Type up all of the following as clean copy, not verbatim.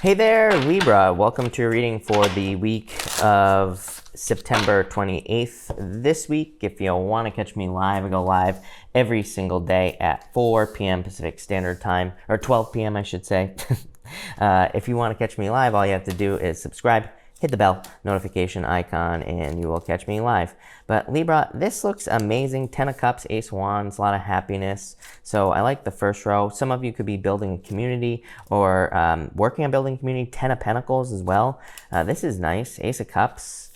Hey there, Libra. Welcome to your reading for the week of September 28th. This week, if you want to catch me live, I go live every single day at 4 p.m. Pacific Standard Time, or 12 p.m. I should say. If you want to catch me live, all you have to do is subscribe, hit the bell notification icon, and you will catch me live. But Libra, this looks amazing. 10 of Cups, Ace of Wands, a lot of happiness. So I like the first row. Some of you could be building a community or working on building a community. 10 of Pentacles as well. This is nice. Ace of Cups,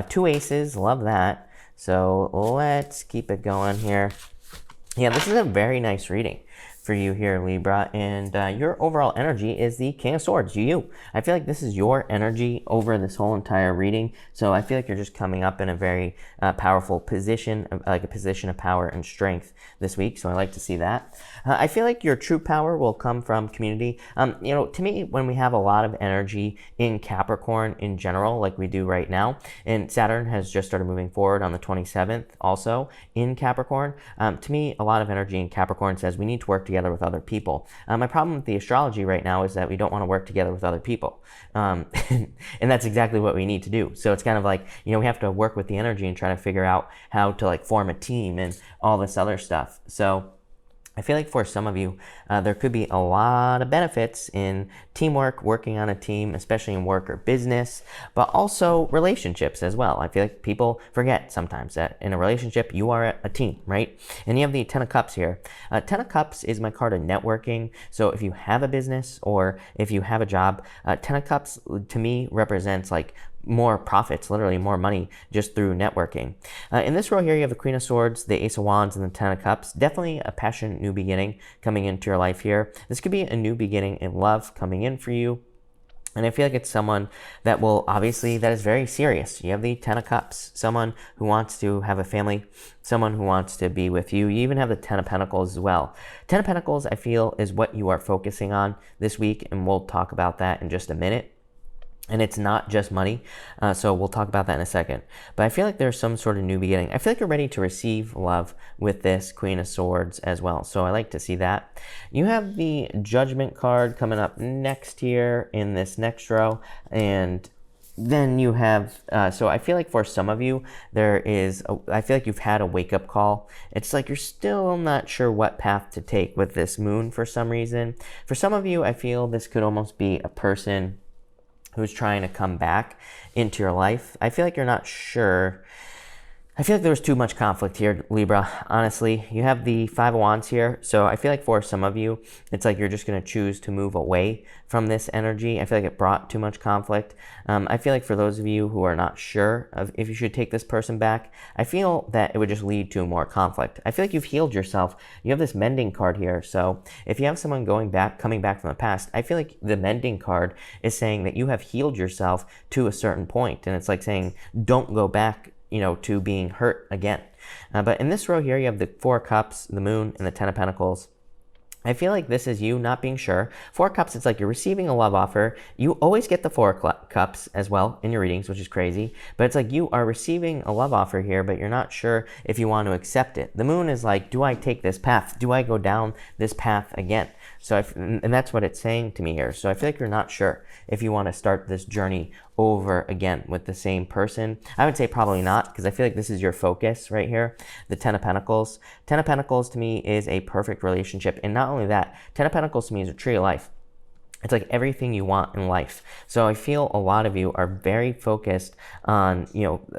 2 aces, love that. So let's keep it going here. Yeah, this is a very nice reading for you here, Libra, and your overall energy is the King of Swords, you. I feel like this is your energy over this whole entire reading, so I feel like you're just coming up in a very powerful position, like a position of power and strength this week, so I like to see that. I feel like your true power will come from community. To me, when we have a lot of energy in Capricorn in general, like we do right now, and Saturn has just started moving forward on the 27th also in Capricorn, to me, a lot of energy in Capricorn says we need to work together with other people. My problem with the astrology right now is that we don't want to work together with other people. And that's exactly what we need to do. So it's kind of like, we have to work with the energy and try to figure out how to form a team and all this other stuff. So I feel like for some of you, there could be a lot of benefits in teamwork, working on a team, especially in work or business, but also relationships as well. I feel like people forget sometimes that in a relationship, you are a team, right? And you have the 10 of Cups here. 10 of Cups is my card of networking. So if you have a business or if you have a job, 10 of Cups to me represents more profits, literally more money just through networking. In this row here, you have the Queen of Swords, the Ace of Wands, and the 10 of Cups. Definitely a passionate new beginning coming into your life here. This could be a new beginning in love coming in for you. And I feel like it's someone that is very serious. You have the 10 of Cups, someone who wants to have a family, someone who wants to be with you. You even have the 10 of Pentacles as well. 10 of Pentacles, I feel, is what you are focusing on this week, and we'll talk about that in just a minute. And it's not just money, so we'll talk about that in a second. But I feel like there's some sort of new beginning. I feel like you're ready to receive love with this Queen of Swords as well. So I like to see that. You have the Judgment card coming up next here in this next row. And then you have, so I feel like for some of you, I feel like you've had a wake-up call. It's like you're still not sure what path to take with this moon for some reason. For some of you, I feel this could almost be a person who's trying to come back into your life. I feel like you're not sure. I feel like there was too much conflict here, Libra. Honestly, you have the 5 of Wands here. So I feel like for some of you, it's like you're just going to choose to move away from this energy. I feel like it brought too much conflict. I feel like for those of you who are not sure of if you should take this person back, I feel that it would just lead to more conflict. I feel like you've healed yourself. You have this mending card here. So if you have someone coming back from the past, I feel like the mending card is saying that you have healed yourself to a certain point. And it's like saying, don't go back to being hurt again. But in this row here, you have the 4 of Cups, the Moon, and the 10 of Pentacles. I feel like this is you not being sure. 4 of Cups, it's like you're receiving a love offer. You always get the 4 of Cups as well in your readings, which is crazy. But it's like you are receiving a love offer here, but you're not sure if you want to accept it. The Moon is like, do I take this path? Do I go down this path again? And that's what it's saying to me here. So I feel like you're not sure if you want to start this journey over again with the same person. I would say probably not, because I feel like this is your focus right here. The 10 of Pentacles. 10 of Pentacles to me is a perfect relationship. And not only that, 10 of Pentacles to me is a tree of life. It's like everything you want in life. So I feel a lot of you are very focused on,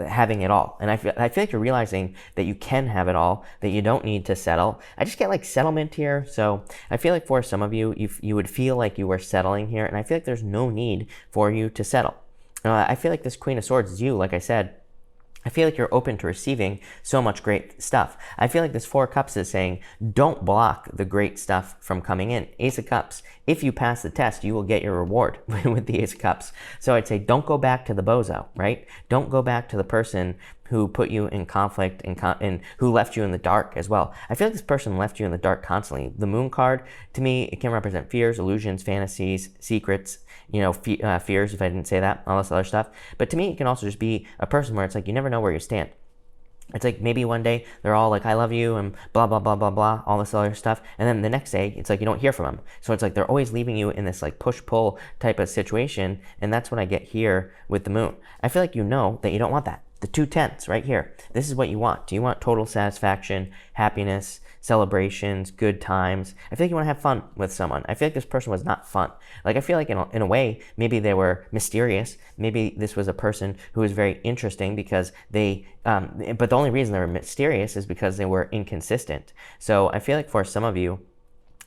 having it all. And I feel like you're realizing that you can have it all, that you don't need to settle. I just get settlement here. So I feel like for some of you, you would feel like you were settling here. And I feel like there's no need for you to settle. I feel like this Queen of Swords is you, like I said. I feel like you're open to receiving so much great stuff. I feel like this 4 of Cups is saying, don't block the great stuff from coming in. Ace of Cups, if you pass the test, you will get your reward with the Ace of Cups. So I'd say don't go back to the bozo, right? Don't go back to the person who put you in conflict and who left you in the dark as well. I feel like this person left you in the dark constantly. The Moon card, to me, it can represent fears, illusions, fantasies, secrets, fears, if I didn't say that, all this other stuff. But to me, it can also just be a person where it's like you never know where you stand. It's like maybe one day they're all like, I love you and blah, blah, blah, blah, blah, all this other stuff. And then the next day, it's like you don't hear from them. So it's like they're always leaving you in this like push-pull type of situation. And that's what I get here with the moon. I feel like you know that you don't want that. The 2/10 right here. This is what you want. Do you want total satisfaction, happiness, celebrations, good times? I feel like you want to have fun with someone. I feel like this person was not fun. Like I feel like in a way, maybe they were mysterious. Maybe this was a person who was very interesting because they, but the only reason they were mysterious is because they were inconsistent. So I feel like for some of you,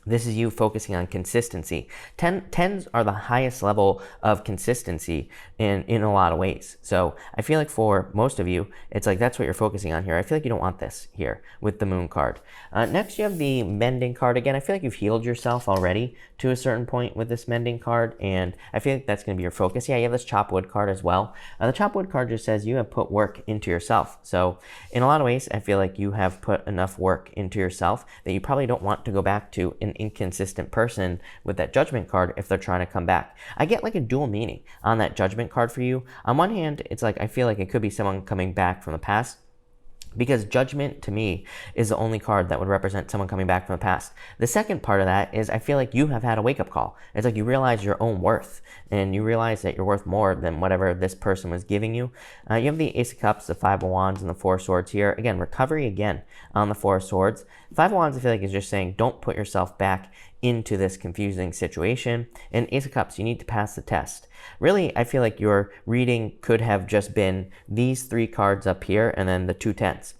this is you focusing on consistency. Tens are the highest level of consistency in a lot of ways. So I feel like for most of you, it's like that's what you're focusing on here. I feel like you don't want this here with the moon card. Next, you have the mending card. Again, I feel like you've healed yourself already to a certain point with this mending card, and I feel like that's going to be your focus. Yeah, you have this chop wood card as well. The chop wood card just says you have put work into yourself. So in a lot of ways, I feel like you have put enough work into yourself that you probably don't want to go back to an inconsistent person with that judgment card if they're trying to come back. I get like a dual meaning on that judgment card for you. On one hand, it's like I feel like it could be someone coming back from the past, because judgment to me is the only card that would represent someone coming back from the past. The second part of that is I feel like you have had a wake-up call. It's like you realize your own worth, and you realize that you're worth more than whatever this person was giving you. You have the Ace of Cups, the Five of Wands, and the Four of Swords here. Again, recovery again on the Four of Swords. Five of Wands I feel like is just saying don't put yourself back into this confusing situation. And Ace of Cups, you need to pass the test. Really, I feel like your reading could have just been these three cards up here and then the 2/10.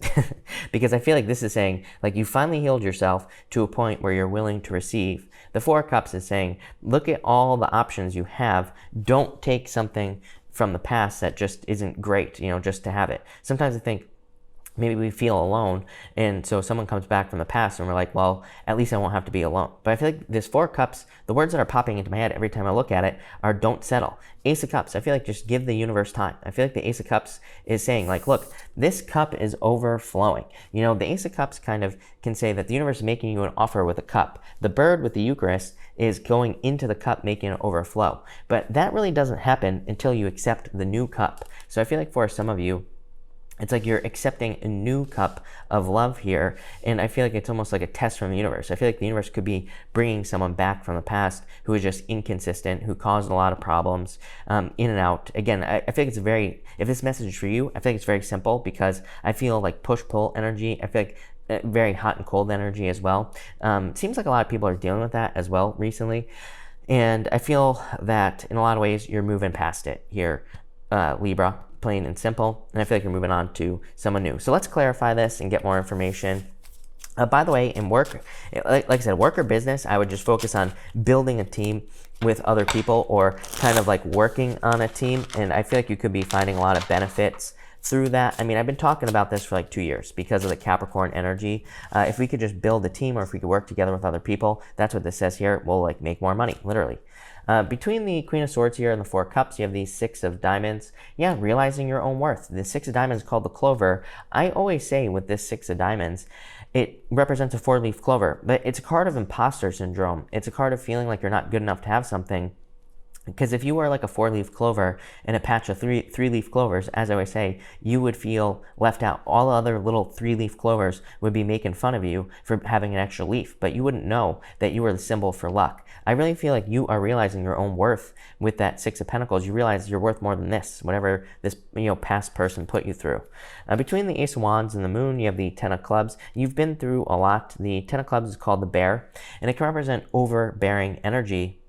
Because I feel like this is saying like you finally healed yourself to a point where you're willing to receive. The Four of Cups is saying look at all the options you have. Don't take something from the past that just isn't great, just to have it. Sometimes I think maybe we feel alone, and so someone comes back from the past and we're like, well, at least I won't have to be alone. But I feel like this Four of Cups, the words that are popping into my head every time I look at it are don't settle. Ace of Cups, I feel like just give the universe time. I feel like the Ace of Cups is saying like, look, this cup is overflowing. The Ace of Cups kind of can say that the universe is making you an offer with a cup. The bird with the Eucharist is going into the cup, making it overflow. But that really doesn't happen until you accept the new cup. So I feel like for some of you, it's like you're accepting a new cup of love here, and I feel like it's almost like a test from the universe. I feel like the universe could be bringing someone back from the past who is just inconsistent, who caused a lot of problems, in and out. Again, I feel like if this message is for you, I feel like it's very simple because I feel like push-pull energy. I feel like very hot and cold energy as well. Seems like a lot of people are dealing with that as well recently, and I feel that in a lot of ways you're moving past it here, Libra. Plain and simple, and I feel like you're moving on to someone new. So let's clarify this and get more information. By the way, in work, like I said, work or business, I would just focus on building a team with other people or kind of like working on a team, and I feel like you could be finding a lot of benefits through that. I mean, I've been talking about this for like 2 years because of the Capricorn energy. If we could just build a team or if we could work together with other people, that's what this says here, we'll like make more money, literally. Between the Queen of Swords here and the Four of Cups, you have the Six of Diamonds. Yeah, realizing your own worth. The Six of Diamonds is called the clover. I always say with this Six of Diamonds, it represents a four-leaf clover, but it's a card of imposter syndrome. It's a card of feeling like you're not good enough to have something. Because if you were like a four-leaf clover and a patch of three-leaf clovers, as I always say, you would feel left out. All other little three-leaf clovers would be making fun of you for having an extra leaf, but you wouldn't know that you were the symbol for luck. I really feel like you are realizing your own worth with that Six of Pentacles. You realize you're worth more than this, whatever this past person put you through. Between the Ace of Wands and the Moon, you have the Ten of Clubs. You've been through a lot. The Ten of Clubs is called the Bear, and it can represent overbearing energy.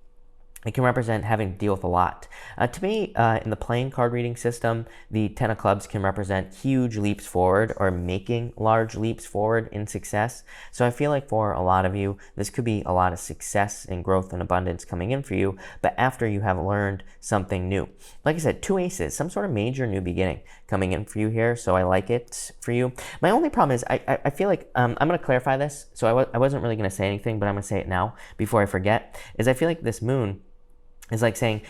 It can represent having to deal with a lot. To me, in the playing card reading system, the Ten of Clubs can represent huge leaps forward or making large leaps forward in success. So I feel like for a lot of you, this could be a lot of success and growth and abundance coming in for you, but after you have learned something new. Like I said, two aces, some sort of major new beginning coming in for you here, so I like it for you. My only problem is I feel like, I'm going to clarify this, so I wasn't really going to say anything, but I'm going to say it now before I forget, is I feel like this moon is like saying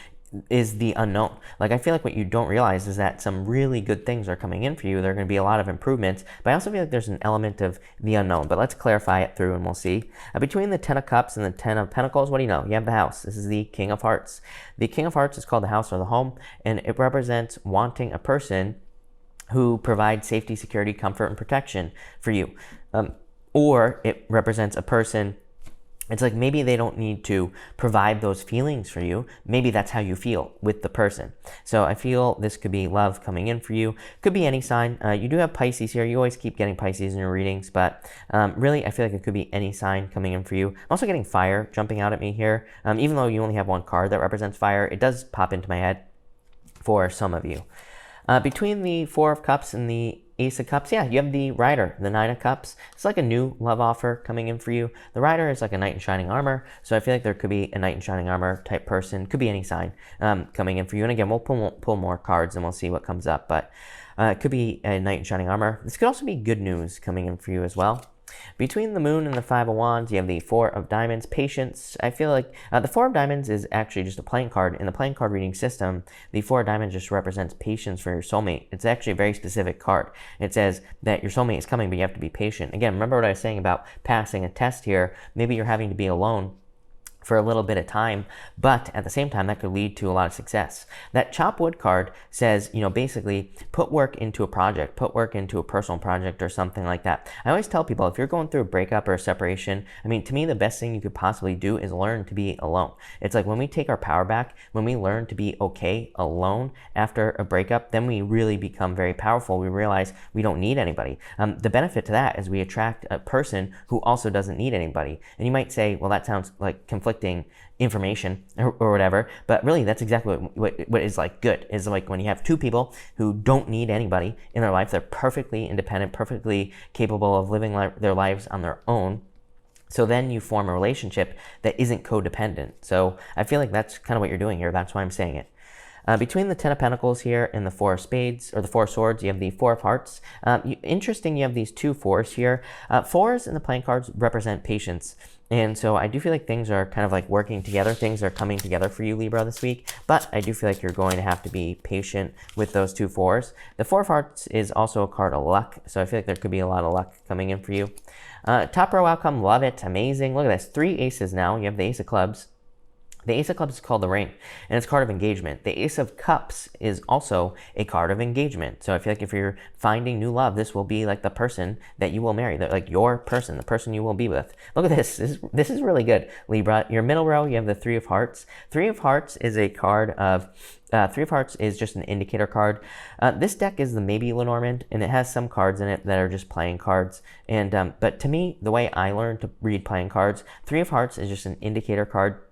is the unknown. Like I feel like what you don't realize is that some really good things are coming in for you. There are going to be a lot of improvements, but I also feel like there's an element of the unknown. But let's clarify it through and we'll see. Between the Ten of Cups and the Ten of Pentacles, what do you know? You have the House. This is the King of Hearts. The King of Hearts is called the house or the home, and it represents wanting a person who provide safety, security, comfort, and protection for you. Or it represents a person. It's like maybe they don't need to provide those feelings for you. Maybe that's how you feel with the person. So I feel this could be love coming in for you. Could be any sign. You do have Pisces here. You always keep getting Pisces in your readings, but really I feel like it could be any sign coming in for you. I'm also getting fire jumping out at me here. Even though you only have one card that represents fire, it does pop into my head for some of you. Between the Four of Cups and the Ace of Cups, yeah, you have the Rider, the Nine of Cups. It's like a new love offer coming in for you. The Rider is like a knight in shining armor, so I feel like there could be a knight in shining armor type person. Could be any sign coming in for you. And again, we'll pull more cards and we'll see what comes up, but it could be a knight in shining armor. This could also be good news coming in for you as well. Between the Moon and the Five of Wands, you have the Four of Diamonds, Patience. I feel like the Four of Diamonds is actually just a playing card. In the playing card reading system, the Four of Diamonds just represents patience for your soulmate. It's actually a very specific card. It says that your soulmate is coming, but you have to be patient. Again, remember what I was saying about passing a test here. Maybe you're having to be alone for a little bit of time, but at the same time, that could lead to a lot of success. That Chop Wood card says, basically put work into a project, put work into a personal project or something like that. I always tell people, if you're going through a breakup or a separation, to me, the best thing you could possibly do is learn to be alone. It's like when we take our power back, when we learn to be okay alone after a breakup, then we really become very powerful. We realize we don't need anybody. The benefit to that is we attract a person who also doesn't need anybody. And you might say, well, that sounds like conflicting information or whatever, but really that's exactly what is like good, is like when you have two people who don't need anybody in their life. They're perfectly independent, perfectly capable of living their lives on their own. So then you form a relationship that isn't codependent. So I feel like that's kind of what you're doing here. That's why I'm saying it. Between the Ten of Pentacles here and the Four of Spades, or the Four of Swords, you have the Four of Hearts. Interesting, you have these two fours here. Fours in the playing cards represent patience. And so I do feel like things are kind of like working together. Things are coming together for you, Libra, this week. But I do feel like you're going to have to be patient with those two fours. The Four of Hearts is also a card of luck. So I feel like there could be a lot of luck coming in for you. Top row outcome, love it, amazing. Look at this, 3 aces now. You have the Ace of Clubs. The Ace of Clubs is called the Ring, and it's a card of engagement. The Ace of Cups is also a card of engagement. So I feel like if you're finding new love, this will be like the person that you will marry, like your person, the person you will be with. Look at this. This is really good, Libra. Your middle row, you have the Three of Hearts. Three of Hearts is a card of... Three of Hearts is just an indicator card. This deck is the Maybe Lenormand, and it has some cards in it that are just playing cards. And but to me, the way I learned to read playing cards, Three of Hearts is just an indicator card.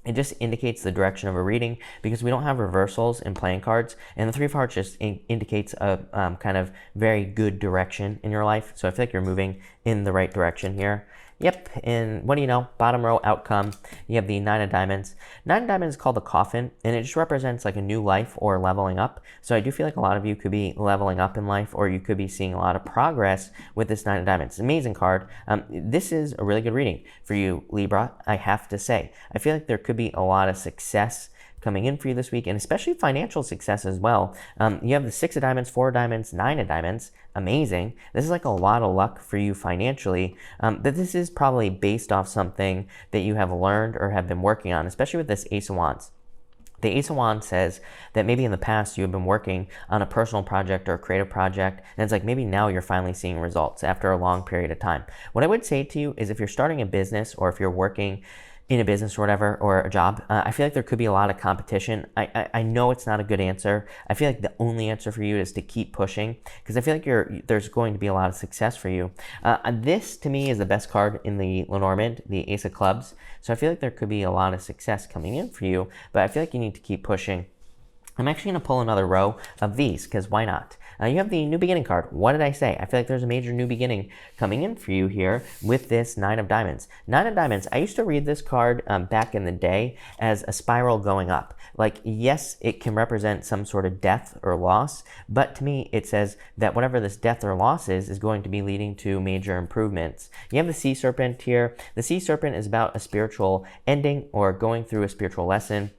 It just indicates the direction of a reading because we don't have reversals in playing cards. And the Three of Hearts just indicates a kind of very good direction in your life. So I feel like you're moving in the right direction here. Yep, and what do you know? Bottom row outcome, you have the Nine of Diamonds. Nine of Diamonds is called the Coffin, and it just represents like a new life or leveling up. So I do feel like a lot of you could be leveling up in life, or you could be seeing a lot of progress with this Nine of Diamonds. It's an amazing card. This is a really good reading for you, Libra, I have to say. I feel like there could be a lot of success coming in for you this week, and especially financial success as well. You have the Six of Diamonds, Four of Diamonds, Nine of Diamonds. Amazing. This is like a lot of luck for you financially, but this is probably based off something that you have learned or have been working on, especially with this Ace of Wands. The Ace of Wands says that maybe in the past you have been working on a personal project or a creative project, and it's like maybe now you're finally seeing results after a long period of time. What I would say to you is if you're starting a business, or if you're working in a business or whatever, or a job, I feel like there could be a lot of competition. I know it's not a good answer. I feel like the only answer for you is to keep pushing, because I feel like there's going to be a lot of success for you. This, to me, is the best card in the Lenormand, the Ace of Clubs. So I feel like there could be a lot of success coming in for you, but I feel like you need to keep pushing. I'm actually going to pull another row of these, because why not? You have the New Beginning card. What did I say? I feel like there's a major new beginning coming in for you here with this Nine of Diamonds. Nine of Diamonds, I used to read this card back in the day as a spiral going up. Like, yes, it can represent some sort of death or loss, but to me, it says that whatever this death or loss is going to be leading to major improvements. You have the Sea Serpent here. The Sea Serpent is about a spiritual ending or going through a spiritual lesson.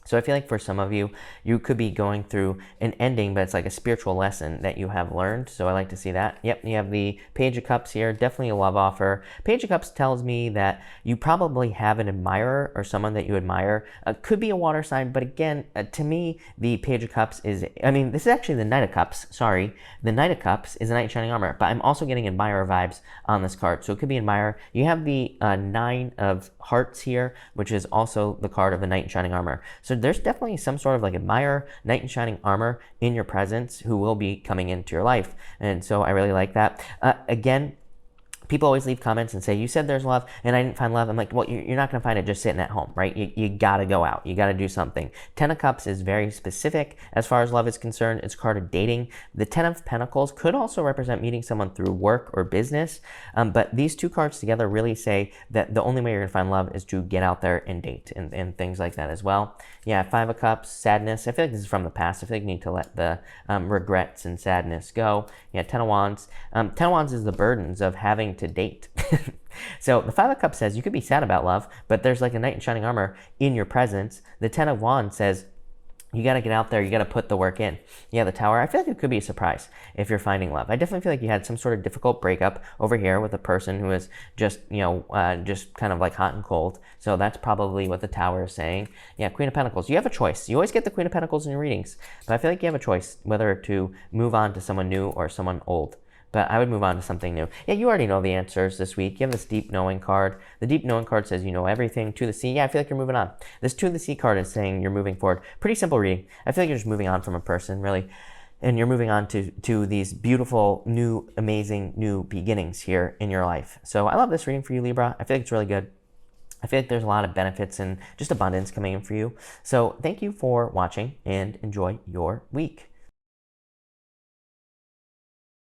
So I feel like for some of you, you could be going through an ending, but it's like a spiritual lesson that you have learned. So I like to see that. Yep, you have the Page of Cups here, definitely a love offer. Page of Cups tells me that you probably have an admirer or someone that you admire. Could be a water sign, but again, to me, the Page of Cups is, this is actually the Knight of Cups, sorry. The Knight of Cups is a knight in shining armor, but I'm also getting admirer vibes on this card. So it could be admirer. You have the Nine of Hearts here, which is also the card of a knight in shining armor. So there's definitely some sort of like admirer, knight in shining armor in your presence who will be coming into your life. And so I really like that. Again, people always leave comments and say, you said there's love and I didn't find love. I'm like, well, you're not going to find it just sitting at home, right? You got to go out. You got to do something. 10 of Cups is very specific as far as love is concerned. It's a card of dating. The 10 of Pentacles could also represent meeting someone through work or business. But these two cards together really say that the only way you're going to find love is to get out there and date and things like that as well. Yeah, 5 of Cups, sadness. I feel like this is from the past. I feel like you need to let the regrets and sadness go. Yeah, 10 of Wands. 10 of Wands is the burdens of having to date. So the 5 of Cups says you could be sad about love, but there's like a knight in shining armor in your presence. The 10 of Wands says you got to get out there. You got to put the work in. Yeah, the Tower. I feel like it could be a surprise if you're finding love. I definitely feel like you had some sort of difficult breakup over here with a person who is just, just kind of like hot and cold. So that's probably what the Tower is saying. Yeah, Queen of Pentacles. You have a choice. You always get the Queen of Pentacles in your readings, but I feel like you have a choice whether to move on to someone new or someone old. But I would move on to something new. Yeah, you already know the answers this week. You have this Deep Knowing card. The Deep Knowing card says you know everything. To the Sea. Yeah, I feel like you're moving on. This To the Sea card is saying you're moving forward. Pretty simple reading. I feel like you're just moving on from a person, really. And you're moving on to these beautiful, new, amazing, new beginnings here in your life. So I love this reading for you, Libra. I feel like it's really good. I feel like there's a lot of benefits and just abundance coming in for you. So thank you for watching and enjoy your week.